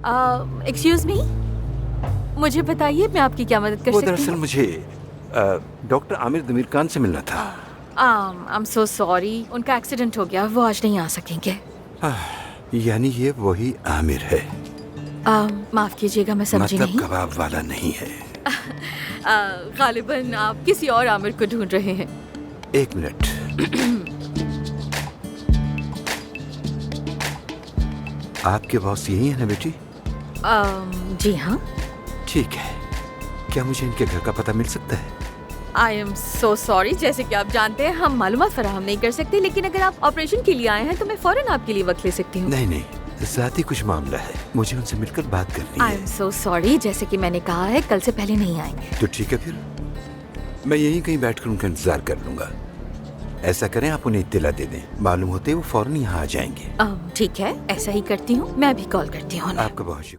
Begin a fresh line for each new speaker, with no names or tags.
Excuse me, मुझे बताइए मैं आपकी क्या मदद कर
वो
सकती
दरअसल
हूँ?
मुझे डॉक्टर आमिर दमीर खान से मिलना था।
आई एम सो सॉरी, उनका एक्सीडेंट हो गया, वो आज नहीं आ सकेंगे।
यानी ये वही आमिर है,
माफ कीजिएगा, मैं समझी
मतलब
नहीं।
कबाब वाला नहीं है।
गालिबन आप किसी और आमिर को ढूंढ रहे हैं।
एक मिनट। आपके बॉस यही है ना बेटी?
जी हाँ।
ठीक है, क्या मुझे इनके घर का पता मिल सकता है?
आई एम सो सॉरी, जैसे कि आप जानते हैं हम मालूमात फराहम नहीं कर सकते, लेकिन अगर आप ऑपरेशन के लिए आए हैं तो मैं फौरन आपके लिए वक्त ले सकती हूँ।
नहीं नहीं, ज़ाती कुछ मामला है, मुझे उनसे मिलकर बात करनी
आई
है।
एम सो सॉरी, जैसे कि मैंने कहा है कल से पहले नहीं आएंगे।
तो ठीक है, फिर मैं यहीं कहीं बैठकर उनका इंतजार कर लूंगा। ऐसा करें, आप उन्हें इत्तिला दे दें, मालूम होते वो फौरन यहाँ आ जाएंगे।
ठीक है, ऐसा ही करती हूँ, मैं भी कॉल करती हूँ।
आपका बहुत शुक्रिया।